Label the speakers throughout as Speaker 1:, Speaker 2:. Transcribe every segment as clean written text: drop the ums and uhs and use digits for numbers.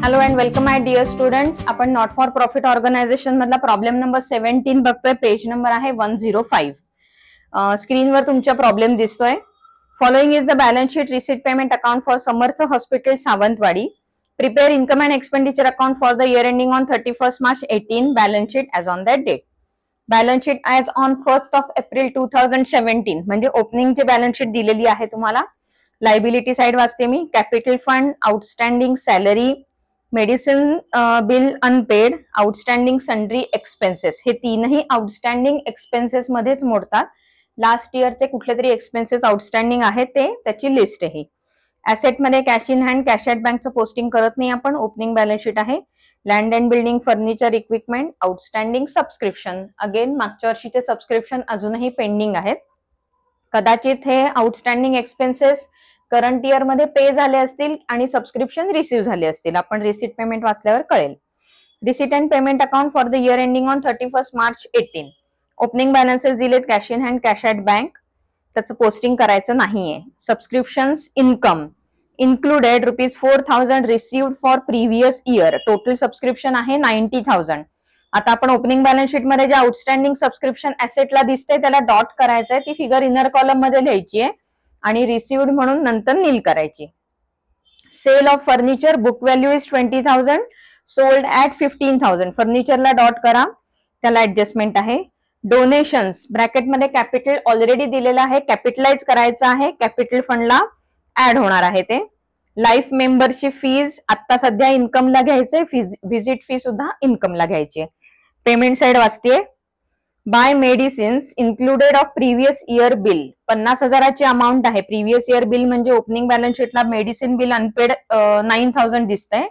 Speaker 1: Hello and welcome my dear students. आपण not for profit organisation मधला problem number 17 बघतोय. Page number आहे 105. स्क्रीनवर तुमचा प्रॉब्लेम दिसतोय. Following is the balance sheet receipt payment account for Samarth hospital Sawantwadi. Prepare income and expenditure account for the year ending on 31st March 18. Balance sheet as on that date. Balance sheet as on 1st April 2017 म्हणजे ओपनिंगची balance sheet दिलेली आहे तुम्हाला. Liability side वाचते मी. Capital fund, outstanding salary, medicine bill unpaid, outstanding sundry expenses. हे तीनही outstanding expenses मध्येच मोडतात. लास्ट इयरचे कुठले तरी एक्सपेन्सेस आउटस्टँडिंग आहेत ते त्याची लिस्ट आहे. ऍसेट मध्ये cash in hand, cash at बँकचं पोस्टिंग करत नाही आपण. ओपनिंग बॅलन्स शीट आहे. Land and building, furniture, equipment, outstanding subscription. Again मागच्या वर्षीचे सबस्क्रिप्शन अजूनही पेंडिंग आहेत. कदाचित हे आउटस्टँडिंग एक्सपेन्सेस करंट इयर मध्ये पे झाले असतील आणि सबस्क्रिप्शन रिसीव्ह झाले असतील. आपण रिसीट पेमेंट वाचल्यावर कळेल. Receipt and payment account for the year ending on 31st March 18. Opening balances दिलेत. Cash in hand, cash at bank, त्याचं पोस्टिंग करायचं नाहीये. Subscriptions income included ₹4,000 received for previous year. Total subscription आहे 90,000. आता आपण opening balance sheet मध्ये जे outstanding subscription ऍसेटला दिसते त्याला डॉट करायचंय. ती फिगर इनर कॉलम मध्ये लिहायची आहे आणि रिसिव्ड म्हणून नंतर नील करायची. Sale of furniture, book value is 20,000, sold at 15,000. फर्निचरला डॉट करा, त्याला ऍडजस्टमेंट आहे. डोनेशन्स ब्रॅकेटमध्ये कॅपिटल ऑलरेडी दिलेलं आहे, कॅपिटलाइज करायचं आहे. कॅपिटल फंडला ऍड होणार आहे ते. लाईफ मेंबरशिप फीज आता सध्या इन्कमला घ्यायचे. व्हिजिट फी सुद्धा इन्कमला घ्यायची. पेमेंट साइड वाचतेय. By medicines included of previous year bill. 50,000ची अमाऊंट आहे. प्रिव्हियस इयर बिल म्हणजे ओपनिंग बॅलन्स शीटला मेडिसिन बिल अनपेड 9,000 दिसतंय.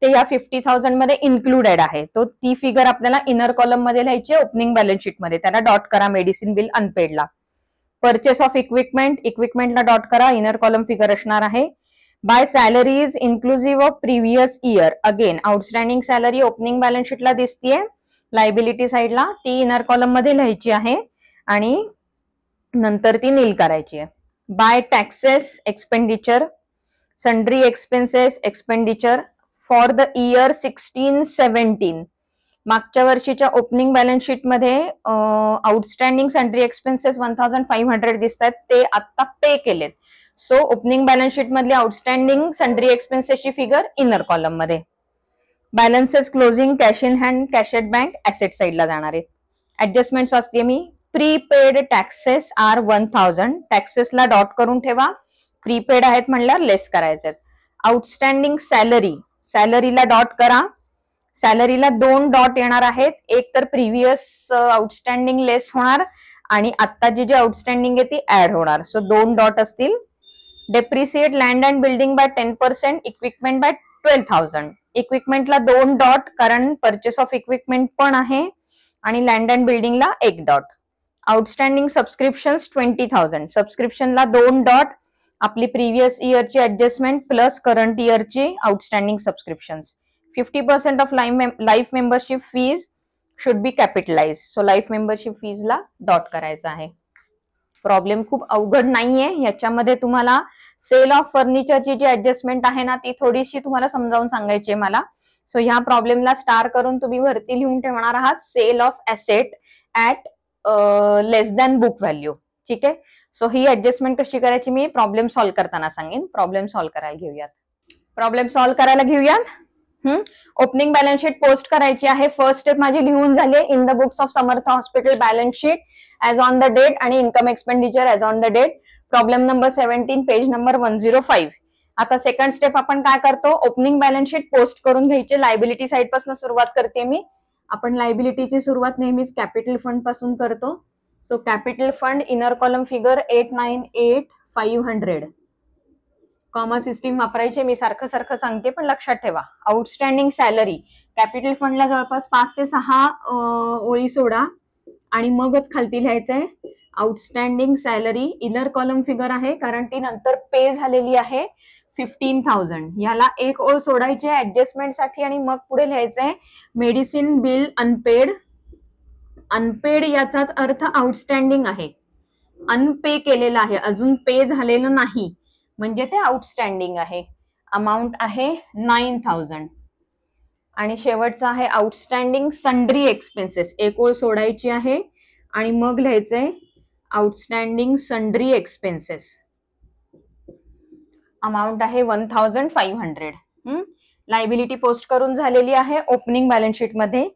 Speaker 1: ते या 50,000 मध्ये इन्क्लुडेड आहे. तो ती फिगर आपल्याला इनर कॉलम मध्ये लिहायची ओपनिंग बॅलन्स शीट मध्ये. त्याला डॉट करा मेडिसिन बिल अनपेडला. परचेस ऑफ इक्विपमेंट, इक्विपमेंटला डॉट करा. इनर कॉलम फिगर असणार आहे. By salaries inclusive of previous year. Again outstanding salary opening balance शीटला दिसतीये. लायबिलिटी साइडला ती इनर कॉलम मध्ये लिहायची आहे आणि नंतर ती नील करायची आहे. By taxes expenditure, sundry expenses expenditure for the year 16-17. मागच्या वर्षीच्या ओपनिंग बॅलन्स शीट मध्ये आउटस्टँडिंग सन्ड्री एक्सपेन्सेस 1,500 दिसतात. ते आता पे केलेत. सो ओपनिंग बॅलन्स शीट मधली आउटस्टँडिंग सन्ड्री एक्सपेन्सेसची फिगर इनर कॉलम मध्ये. Balances closing, cash in hand, cash at bank asset साइडला जाणार आहेत. ऍडजस्टमेंट वाचते मी. Prepaid taxes are 1,000. टॅक्सेसला डॉट करून ठेवा. प्रीपेड आहेत म्हणल्यावर लेस करायचे. आउटस्टँडिंग सॅलरी, सॅलरीला डॉट करा. सॅलरीला 2 डॉट येणार आहेत. एक तर प्रिव्हियस आउटस्टँडिंग लेस होणार आणि आत्ताची जी आउटस्टँडिंग आहे ती ऍड होणार. सो 2 डॉट असतील. Depreciate land and building by 10%, equipment by 12,000. इक्विपमेंटला 2 डॉट कारण परचेस ऑफ इक्विपमेंट पण आहे आणि लँड अँड बिल्डिंगला 1 डॉट. Outstanding subscriptions 20,000. सबस्क्रिप्शनला 2 डॉट. आपली प्रिव्हियस इयरची ऍडजस्टमेंट प्लस करंट इयरची outstanding subscriptions. 50% of life membership fees should be capitalize. So life membership फीजला डॉट करायचं आहे. प्रॉब्लेम खूप अवघड नाहीये. याच्यामध्ये तुम्हाला सेल ऑफ फर्निचरची जी ऍडजस्टमेंट आहे ना ती थोडीशी तुम्हाला समजावून सांगायची आहे मला. सो ह्या प्रॉब्लेमला स्टार करून तुम्ही वरती लिहून ठेवणार आहात sale of asset at less than book value. ठीक आहे. सो ही ऍडजस्टमेंट कशी करायची मी प्रॉब्लेम सॉल्व्ह करताना सांगेन. प्रॉब्लेम सॉल्व्ह करायला घेऊयात. प्रॉब्लेम सॉल्व्ह करायला घेऊयात. ओपनिंग बॅलन्स शीट पोस्ट करायची आहे. फर्स्ट स्टेप माझी लिहून झाली. In the books of Samarth hospital balance sheet as on the date आणि income expenditure as on the date. Problem number 17 page number 105. आता सेकंड स्टेप आपण काय करतो, ओपनिंग बॅलन्स शीट पोस्ट करून घ्यायचे. लायबिलिटी साइड पासून सुरुवात करते मी. आपण लायबिलिटीची सुरुवात नेहमीच कॅपिटल फंड पासून करतो. So capital fund inner column figure 898,500. Comma system वापरायचे. मी सारखं सांगते पण लक्षात ठेवा. आउटस्टँडिंग सॅलरी कॅपिटल फंडला जवळपास 5 ते 6 ओळी सोडा आणि मगच खालती लिहायचंय outstanding salary. Inner column figure आहे कारण ती नंतर पे झालेली आहे 15,000. याला एक ओळ सोडायची ऍडजस्टमेंट साठी आणि मग पुढे लिहायचंय मेडिसिन बिल अनपेड. अनपेड याचाच अर्थ आउटस्टँडिंग आहे. अनपे केलेलं आहे, अजून पे झालेलं नाही म्हणजे ते आउटस्टँडिंग आहे. अमाऊंट आहे 9,000. आणि शेवटचा आहे आउटस्टँडिंग सन्ड्री एक्सपेन्सेस. एक ओळ सोडायची आहे आणि मग लिहायचंय आउटस्टँडिंग सन्ड्री एक्सपेन्सेस. अमाऊंट आहे 1500. लायबिलिटी पोस्ट करून झालेली आहे ओपनिंग बॅलन्स शीट मध्ये.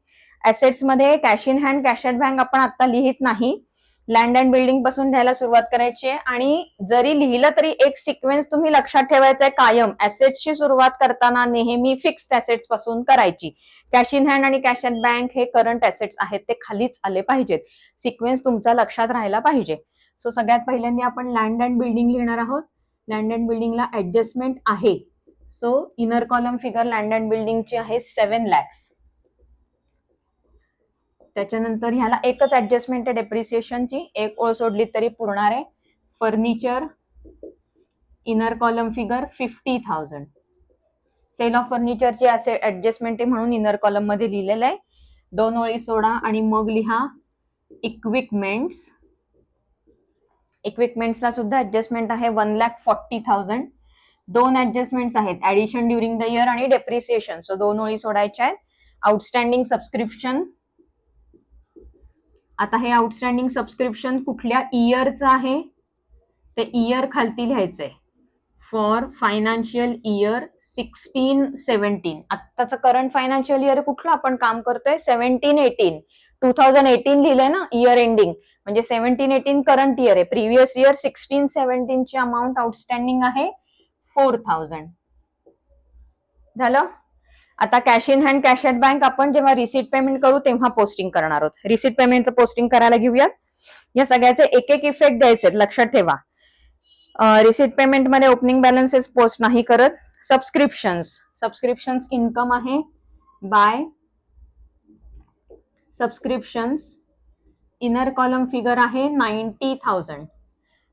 Speaker 1: ऍसेट्स मध्ये cash in hand, cash at bank आपण आता लिहित नाही. लँड अँड बिल्डिंग पासून घ्यायला सुरुवात करायची आहे. आणि जरी लिहिलं तरी एक सिक्वेन्स तुम्ही लक्षात ठेवायचा आहे कायम. ऍसेट्सची सुरुवात करताना नेहमी फिक्स्ड ऍसेट्स पासून करायची. कॅश इन हँड आणि कॅश ॲट बँक हे करंट ऍसेट्स आहेत, ते खालीच आले पाहिजेत. सिक्वेन्स तुमचा लक्षात राहायला पाहिजे. सो सगळ्यात पहिल्यांदा आपण लँड अँड बिल्डिंग लिहिणार आहोत. लँड अँड बिल्डिंगला ऍडजस्टमेंट आहे. So inner column figure land and बिल्डिंगची आहे 7 lakhs. त्याच्यानंतर ह्याला एकच ऍडजस्टमेंट आहे डेप्रिसिएशनची, एक ओळ सोडली तरी पुरणार आहे. Furniture inner column figure 50,000. Sale of फर्निचरची असे ऍडजस्टमेंट आहे म्हणून इनर कॉलम मध्ये लिहिलेलं आहे. 2 ओळी सोडा आणि मग लिहा इक्विपमेंट्स. इक्विपमेंट्सला सुद्धा ऍडजस्टमेंट आहे 1,40,000. 2 ऍडजस्टमेंट्स आहेत, ऍडिशन ड्युरिंग द इयर आणि डेप्रिसिएशन. सो 2 ओळी सोडायच्या आहेत. Outstanding subscription. आता हे आउटस्टँडिंग सबस्क्रिप्शन कुठल्या इयरचं आहे ते इयर खालती लिहायचंय. For financial year 16-17. आत्ताचं करंट फायनान्शियल इयर कुठलं आपण काम करतोय 17-18. 2018 लिहिलंय ना इयर एंडिंग, म्हणजे 17-18 करंट इयर आहे. प्रिव्हियस इयर 16-17 ची अमाऊंट आउटस्टँडिंग आहे 4,000. झालं. आता cash in hand, cash at bank आपण जेव्हा रिसीट पेमेंट करू तेव्हा पोस्टिंग करणार आहोत. रिसीट पेमेंटचं पोस्टिंग करायला घेऊयात. या सगळ्याचे एक एक इफेक्ट द्यायचे लक्षात ठेवा. रिसीट पेमेंट मध्ये ओपनिंग बॅलन्सेस पोस्ट नाही करत. सबस्क्रिप्शन्स इन्कम आहे by subscriptions. Inner column figure आहे 90,000.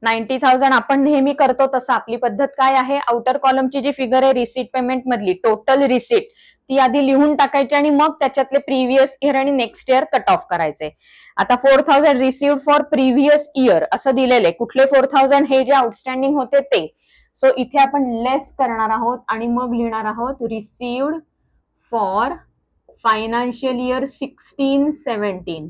Speaker 1: 90,000 आपण नेहमी करतो तसं आपली पद्धत काय आहे, आउटर कॉलमची जी फिगर आहे रिसीट पेमेंट मधली टोटल रिसीट ती आधी लिहून टाकायची आणि मग त्याच्यातले प्रिव्हियस इयर आणि नेक्स्ट इयर कट ऑफ करायचे. आता 4,000 रिसिव्ड फॉर प्रिव्हियस इयर असं दिलेलं आहे. कुठले 4,000 हे जे आउटस्टँडिंग होते ते. सो इथे आपण लेस करणार आहोत आणि मग लिहिणार आहोत रिसिव्ड फॉर फायनान्शियल इयर 16-17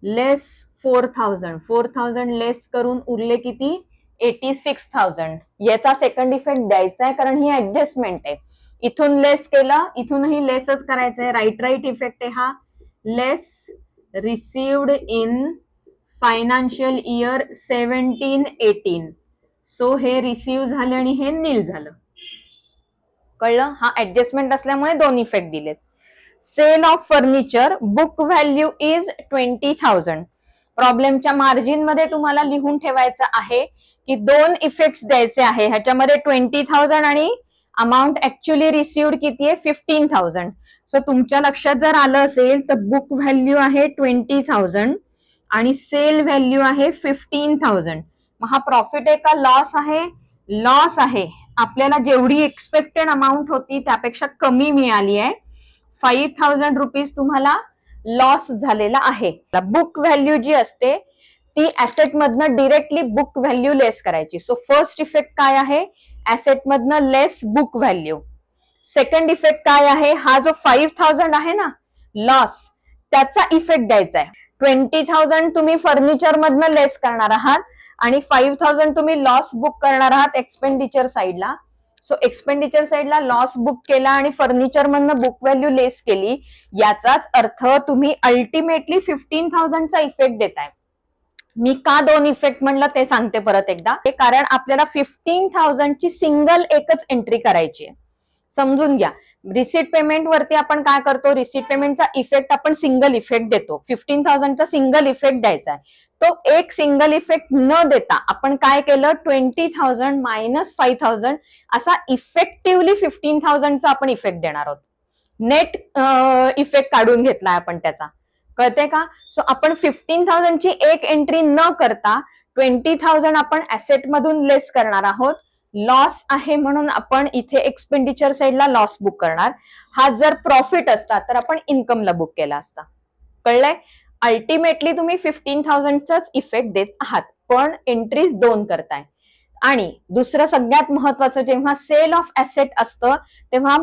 Speaker 1: लेस 4,000. 4,000 लेस करून उरले किती 86,000. याचा सेकंड इफेक्ट द्यायचा आहे कारण ही ऍडजस्टमेंट आहे. इथून लेस केलं, इथूनही लेसच करायचं आहे. राईट इफेक्ट आहे हा. Less received in financial year 17-18. So हे रिसीव्ह झालं आणि हे नील झालं. कळलं. हा ऍडजस्टमेंट असल्यामुळे 2 इफेक्ट दिलेत. Sale of furniture book value is 20,000. प्रॉब्लेमच्या मार्जिन मध्ये तुम्हाला लिहून ठेवायचं आहे की 2 इफेक्ट्स द्यायचे आहे. ह्याच्यामध्ये 20,000 आणि अमाऊंट ऍक्च्युअली रिसिव्ड किती आहे 15,000. सो तुमच्या लक्षात जर आलं असेल तर बुक व्हॅल्यू आहे 20,000 आणि सेल व्हॅल्यू आहे 15,000. मग हा प्रॉफिट आहे का लॉस आहे? लॉस आहे. आपल्याला जेवढी एक्सपेक्टेड अमाऊंट होती त्यापेक्षा कमी मिळाली आहे. 5,000 रुपीज तुम्हाला लॉस झालेला आहे. बुक व्हॅल्यू जी असते ती ऍसेट मधनं डिरेक्टली बुक व्हॅल्यू लेस करायची. सो फर्स्ट इफेक्ट काय आहे, ऍसेट मधनं लेस बुक व्हॅल्यू. सेकंड इफेक्ट काय आहे, हा जो 5,000 आहे ना लॉस त्याचा इफेक्ट द्यायचा आहे. 20,000 तुम्ही फर्निचर मधनं लेस करणार आहात आणि 5,000 तुम्ही लॉस बुक करणार आहात एक्सपेंडिचर साईडला. सो एक्सपेंडिचर साईडला लॉस बुक केला आणि फर्निचर मधनं बुक व्हॅल्यू लेस केली. याचाच अर्थ तुम्ही अल्टिमेटली 15,000चा इफेक्ट देताय. मी का 2 इफेक्ट म्हणलं ते सांगते परत एकदा. कारण आपल्याला 15,000ची सिंगल एकच एंट्री करायची आहे. समजून घ्या. रिसीट पेमेंट वरती आपण काय करतो, रिसीट पेमेंटचा इफेक्ट आपण सिंगल इफेक्ट देतो. 15,000चा सिंगल इफेक्ट द्यायचा आहे. तो एक सिंगल इफेक्ट न देता आपण काय केलं 20,000 मायनस 5,000 असा इफेक्टिव्हली 15,000चा आपण इफेक्ट देणार आहोत. नेट इफेक्ट काढून घेतलाय आपण त्याचा. कळते का? सो आपण 15,000ची एक एंट्री न करता 20,000 आपण ऍसेट मधून लेस करणार आहोत. लॉस आहे म्हणून आपण इथे एक्सपेंडिचर साईडला लॉस बुक करणार. हा जर प्रॉफिट असता तर आपण इन्कमला बुक केला असता. कळलंय? अल्टिमेटली तुम्ही 15,000चाच इफेक्ट देत आहात पण एंट्रीज 2 करताय. आणि दुसरं सगळ्यात महत्वाचं, जेव्हा सेल ऑफ ऍसेट असतं तेव्हा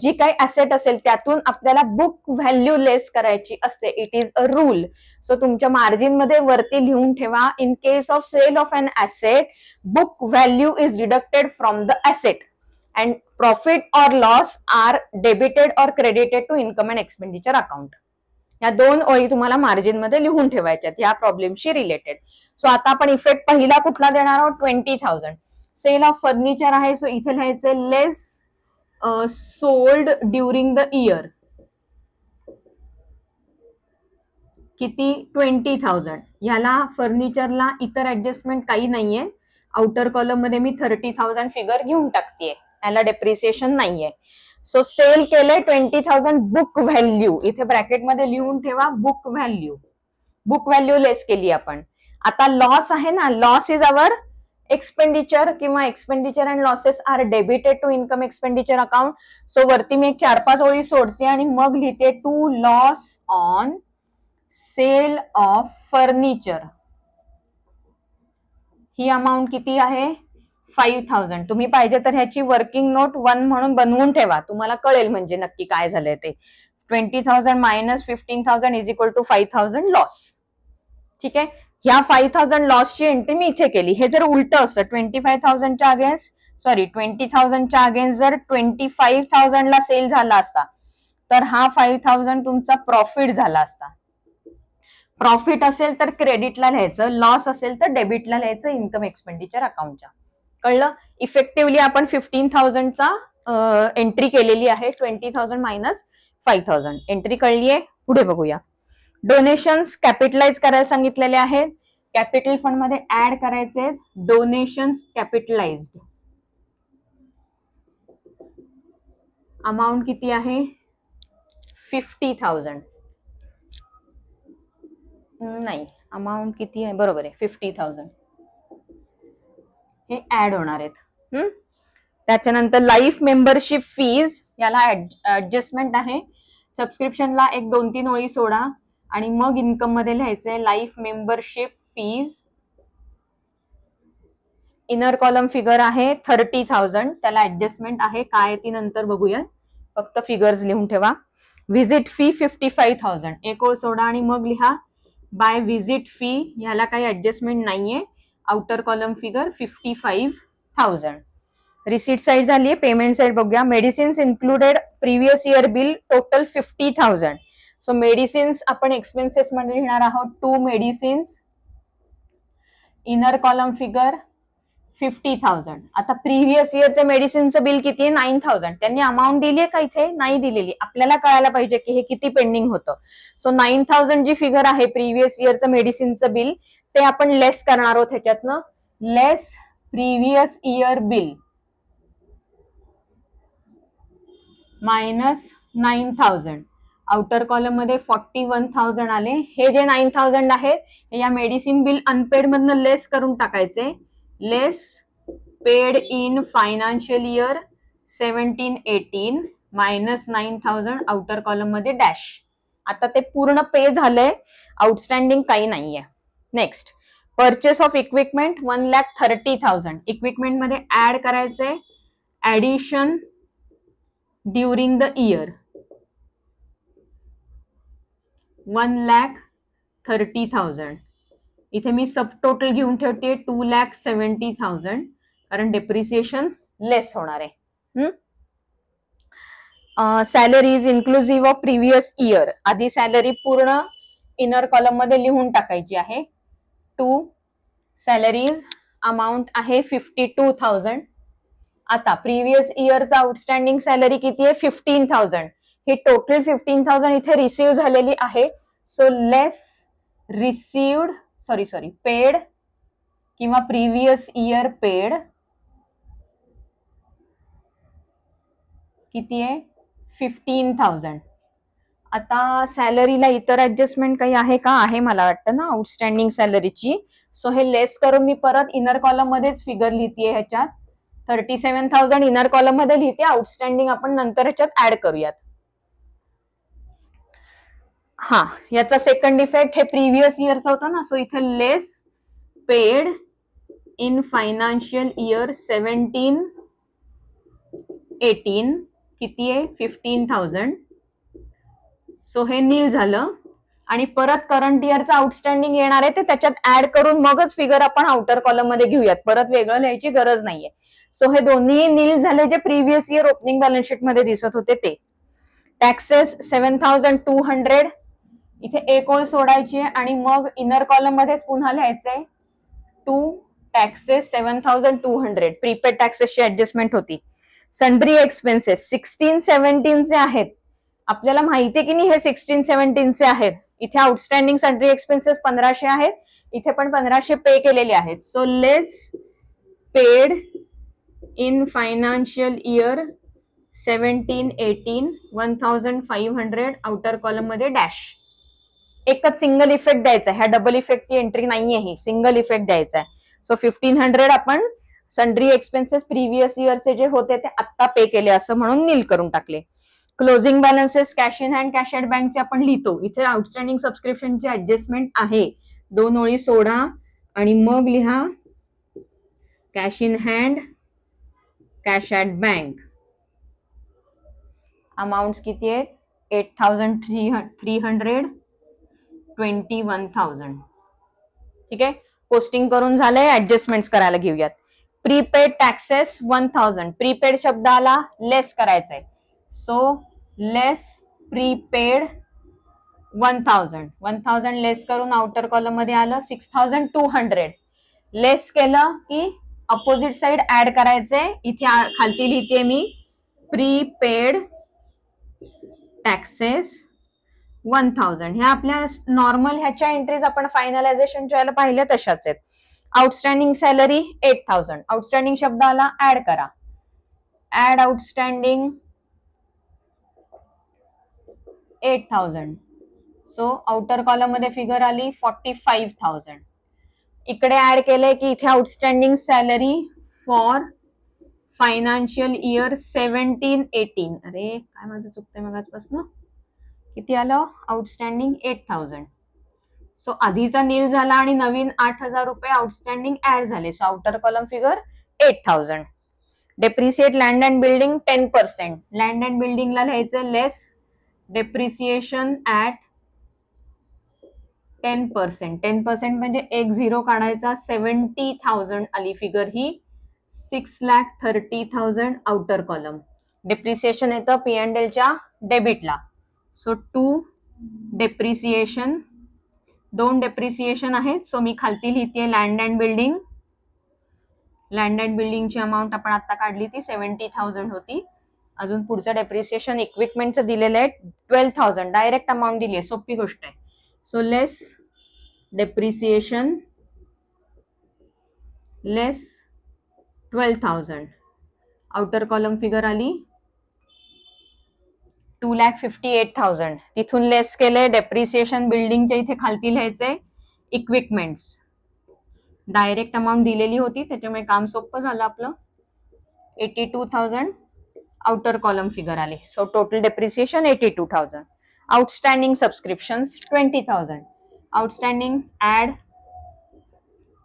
Speaker 1: जी काही ऍसेट असेल त्यातून आपल्याला बुक व्हॅल्यू लेस करायची असते. It is a rule. So तुमच्या मार्जिन मध्ये वरती लिहून ठेवा, in case of sale of an asset book value is deducted from the asset and profit or loss are debited or credited to income and expenditure account. या दोन ओळी तुम्हाला margin मध्ये लिहून ठेवायच्यात या प्रॉब्लेमशी रिलेटेड. सो आता आपण इफेक्ट पहिला कुठला देणार आहोत? 20,000. सेल ऑफ फर्निचर आहे, सो इथे लिहायचं लेस सोल्ड ड्युरिंग द इयर. किती? 20,000. याला फर्निचरला इतर ऍडजस्टमेंट काही नाहीये. आउटर कॉलम मध्ये मी 30,000 फिगर घेऊन टाकतेय, याला डेप्रिसिएशन नाहीये. सो सेल केले 20,000 बुक व्हॅल्यू, इथे ब्रॅकेटमध्ये लिहून ठेवा book value. Book value less केली आपण. आता लॉस आहे ना, लॉस इज अवर एक्सपेंडिचर किंवा expenditure and losses are debited to income expenditure account. So वरती मी एक 4-5 ओळी सोडते आणि मग लिहिते to loss on sale of furniture. ही अमाऊंट किती आहे? 5,000. तुम्ही पाहिजे तर ह्याची वर्किंग नोट 1 म्हणून बनवून ठेवा, तुम्हाला कळेल म्हणजे नक्की काय झालंय ते. 20,000 minus 15,000 is equal to 5,000 loss. ठीक आहे, ह्या 5,000 लॉसची एंट्री मी इथे केली. हे जर उलट असतं 25,000च्या अगेन्स्ट 20,000च्या अगेन्स्ट जर 25,000 ला सेल झाला असता तर हा 5,000 तुमचा प्रॉफिट झाला असता. प्रॉफिट असेल तर क्रेडिटला लिहायचं, लॉस असेल तर डेबिटला लिहायचं इन्कम एक्सपेंडिचर अकाउंटच्या. कळलं? इफेक्टिव्हली आपण 15,000चा एंट्री केलेली आहे. 20,000 मायनस 5,000 एंट्री कळलीये. पुढे बघूया. डोनेशन्स कॅपिटलाइज करायला सांगितलेले आहेत. कॅपिटल फंड मध्ये ऍड करायचे डोनेशन्स कॅपिटलाइज्ड. अमाऊंट किती आहे? 50,000. नाही, अमाऊंट किती आहे? बरोबर आहे 50,000. हे ऍड होणार आहेत. त्याच्यानंतर लाईफ मेंबरशिप फीज, याला ऍडजस्टमेंट आहे. सबस्क्रिप्शनला 1-2-3 ओळी सोडा आणि मग इन्कम मध्ये लिहायचंय life membership fees. Inner column figure आहे 30,000, त्याला ऍडजस्टमेंट आहे, काय ती नंतर बघूया, फक्त फिगर्स लिहून ठेवा. व्हिजिट फी 55,000, एक ओळ सोडा आणि मग लिहा बाय व्हिजिट फी, ह्याला काही ऍडजस्टमेंट नाहीये. Outer column figure 55,000. Receipt side झाली, पेमेंट साइड बघूया. Medicines included previous year bill total 50,000. So medicines आपण एक्सपेन्सेस मध्ये लिहिणार आहोत. 2 मेडिसिन्स. Inner column figure 50,000. आता प्रिव्हियस इयरचं मेडिसिनचं बिल किती आहे? 9,000. त्यांनी अमाऊंट दिली आहे का इथे? नाही दिलेली. आपल्याला कळायला पाहिजे की हे किती पेंडिंग होतं. सो 9,000 जी फिगर आहे प्रिव्हियस इयरचं मेडिसिनचं बिल, ते आपण लेस करणार आहोत ह्याच्यातनं. Less previous year bill minus 9,000. Outer column मध्ये 41,000 आले. हे जे 9,000 आहेत या मेडिसिन बिल अनपेड मधनं लेस करून टाकायचे. Less paid in financial year 17-18 minus 9,000 outer column मध्ये डॅश. आता ते पूर्ण पे झालंय, आउटस्टँडिंग काही नाहीये. Next, purchase of equipment 1,30,000. Equipment मध्ये ऍड करायचंय ऍडिशन ड्युरिंग द इयर 1,30,000. इथे मी सब टोटल घेऊन ठेवते 2,70,000 कारण डेप्रिसिएशन लेस होणार आहे. Salaries inclusive of previous year, आधी सॅलरी पूर्ण इनर कॉलम मध्ये लिहून टाकायची आहे. 2 सॅलरीज, अमाऊंट आहे 52,000. आता प्रिव्हियस इयरचा आउटस्टँडिंग सॅलरी किती आहे? 15,000. ही टोटल 15,000 इथे रिसीव्ह झालेली आहे. सो लेस रिसीव्ड पेड किंवा प्रिव्हियस इयर पेड किती आहे? 15,000. आता सॅलरीला इतर ऍडजस्टमेंट काही आहे का? आहे मला वाटतं ना आउटस्टँडिंग सॅलरीची. सो हे लेस करून मी परत इनर कॉलम मध्येच फिगर लिहितेय. ह्याच्यात 37,000 इनर कॉलम मध्ये लिहिते. आउटस्टँडिंग आपण नंतर ह्याच्यात ऍड करूयात. हा, याचा सेकंड इफेक्ट हे प्रिव्हियस इयरचा होता ना, सो इथे लेस पेड इन फायनान्शियल इयर 17-18 किती आहे 15,000. सो हे नील झालं आणि परत करंट इयरचं आउटस्टँडिंग येणार आहे ते त्याच्यात ऍड करून मगच फिगर आपण आउटर कॉलम मध्ये घेऊयात, परत वेगळं लिहायची गरज नाहीये. सो हे दोन्ही नील झाले जे previous year opening balance sheet मध्ये दिसत होते ते. टॅक्सेस 7,200 इथे एक ओळ सोडायची आहे आणि मग इनर कॉलम मध्येच पुन्हा लिहायचंय टू टॅक्सेस 7,200 प्रीपेड टॅक्सेसची ऍडजस्टमेंट होती. सन्ड्री एक्सपेन्सेस 16-17 चे आहेत, आपल्याला माहितीये की नाही हे 16-17 चे आहेत. इथे आउटस्टँडिंग सन्ड्री एक्सपेन्सेस 1,500 आहेत, इथे पण 1,500 पे केलेले आहेत. So less paid in financial year 17-18 1,500 outer column मध्ये डॅश. एकच सिंगल इफेक्ट द्यायचा आहे, ह्या डबल इफेक्टची एंट्री नाहीये, ही सिंगल इफेक्ट द्यायचा आहे. सो 1,500 आपण सन्ड्री एक्सपेन्सेस प्रिव्हियस इयरचे जे होते ते आत्ता पे केले असं म्हणून नील करून टाकले. Closing balances cash in hand cash at बँकचे आपण लिहितो. इथे आउटस्टँडिंग सबस्क्रिप्शनची ऍडजस्टमेंट आहे, 2 ओळी सोडा आणि मग लिहा cash in hand cash at bank. Amount किती आहेत 8,300 21,000. ठीक आहे, पोस्टिंग करून झालंय, ऍडजस्टमेंट्स करायला घेऊयात. प्रीपेड टॅक्सेस 1,000, प्रीपेड शब्द आला लेस करायचंय. सो लेस प्रीपेड 1,000 लेस करून आउटर कॉलम मध्ये आलं 6,200. लेस केलं की अपोजिट साइड ऍड करायचंय. इथे खालती लिहिते मी प्रीपेड टॅक्सेस 1,000. ह्या आपल्या नॉर्मल ह्याच्या एंट्रीज आपण फायनलायझेशनच्या वेळेला पाहिल्या तशाच आहेत. आउटस्टँडिंग सॅलरी 8,000, आउटस्टँडिंग शब्द आला ऍड करा. Add outstanding 8,000. So outer column मध्ये फिगर आली 45,000. इकडे ऍड केलंय की इथे outstanding salary for financial year 17-18. अरे काय माझं चुकतंय मगाचपासून, किती आलं आउटस्टँडिंग 8,000. सो आधीचा नील झाला आणि नवीन 8,000 रुपये आउटस्टँडिंग ऍड झाले. So outer column figure 8,000. Depreciate land and building 10%. Land and बिल्डिंगला लिहायचं लेस डेप्रिसिएशन ऍट 10%. 10% म्हणजे एक झिरो काढायचा. 70,000 आली फिगर ही. 6,30,000 आउटर कॉलम. डेप्रिसिएशन येतं P&Lच्या डेबिटला. सो 2 डेप्रिसिएशन, 2 डेप्रिसिएशन आहेत. सो मी खालती लिहिते land and building. Land and बिल्डिंगची अमाऊंट आपण आता काढली ती 70,000 होती. अजून पुढचं डेप्रिसिएशन इक्विपमेंटचं दिलेलं आहे 12,000. डायरेक्ट अमाऊंट दिली आहे, सोपी गोष्ट आहे. सो लेस डेप्रिसिएशन लेस 12,000. आउटर कॉलम फिगर आली 2,58,000. तिथून लेस केलंय डेप्रिसिएशन बिल्डिंगच्या इथे खालती लिहायचंय इक्विपमेंट्स. डायरेक्ट अमाऊंट दिलेली होती त्याच्यामुळे काम सोपं झालं आपलं. 82,000 आउटर कॉलम फिगर आली. So total depreciation 82,000. Outstanding subscriptions 20,000. Outstanding add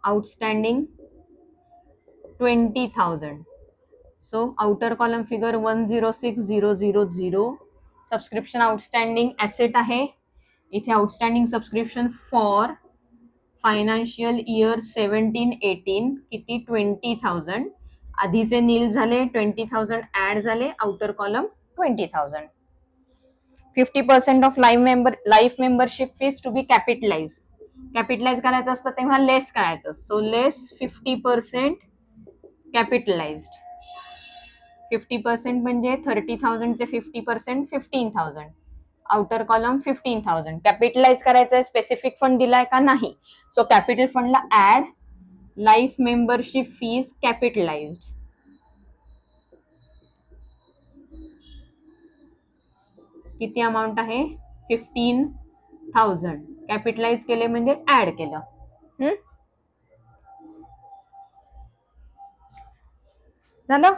Speaker 1: outstanding 20,000. So outer column figure 106,000. Subscription outstanding asset आहे. इथे outstanding subscription for financial year 17-18 किती 20,000. आधीचे नील झाले 20,000 ऍड झाले. Outer column 20,000. 50% of life membership fees to be capitalise. Capitalise करायचं असतं तेव्हा लेस करायचं. So less 50% कॅपिटलाइज्ड. 50% म्हणजे 30,000 चे 50% 15,000. Outer column 15,000. कॅपिटलाइज करायचंय, स्पेसिफिक फंड दिलाय का नाही. सो कॅपिटल फंडला add life membership fees capitalized. किती अमाऊंट आहे 15,000. कॅपिटलाइज केले म्हणजे ऍड केलं. झालं,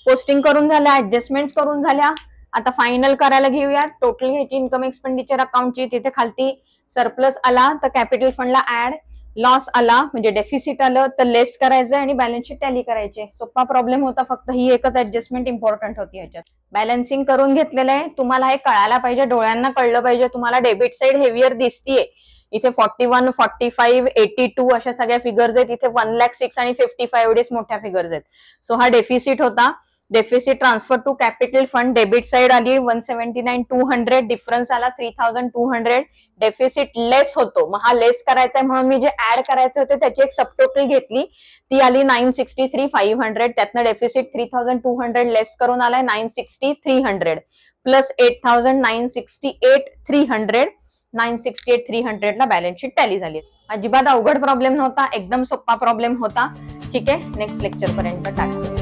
Speaker 1: पोस्टिंग करून झालं, ऍडजस्टमेंट करून झाल्या. आता फायनल करायला घेऊया. टोटल ह्याची इन्कम एक्सपेंडिचर अकाउंटची तिथे खालती सरप्लस आला तर कॅपिटल फंडला ऍड लॉस आला म्हणजे डेफिसिट आलं तर लेस करायचं आणि बॅलन्स शीट टॅली करायचे. सोपा प्रॉब्लेम होता, फक्त ही एकच ऍडजस्टमेंट इम्पॉर्टंट होती याच्यात. बॅलन्सिंग करून घेतलेलं आहे, तुम्हाला हे कळायला पाहिजे, डोळ्यांना कळलं पाहिजे. तुम्हाला डेबिट साईड हेवियर दिसतीये, इथे 41, 45, 82 अशा सगळ्या फिगर्स आहेत. इथे 1,06,000 आणि 55 एवढेच मोठ्या फिगर्स आहेत. सो हा डेफिसिट होता. Deficit transfer to capital fund, debit side आली 179,200, डिफरन्स आला 3,200. डेफिसिट लेस होतो, मग हा लेस करायचा आहे म्हणून मी जे ऍड करायचे होते त्याची एक सबटोटल घेतली, ती आली 963,500. त्यातनं डेफिसिट 3,200 लेस करून आलाय 960,300 प्लस 8,968,300. 968,300 ला बॅलन्स शीट टॅली झाली. अजिबात अवघड प्रॉब्लेम नव्हता, एकदम सोपा प्रॉब्लेम होता. ठीक आहे, नेक्स्ट लेक्चर पर्यंत टाटा.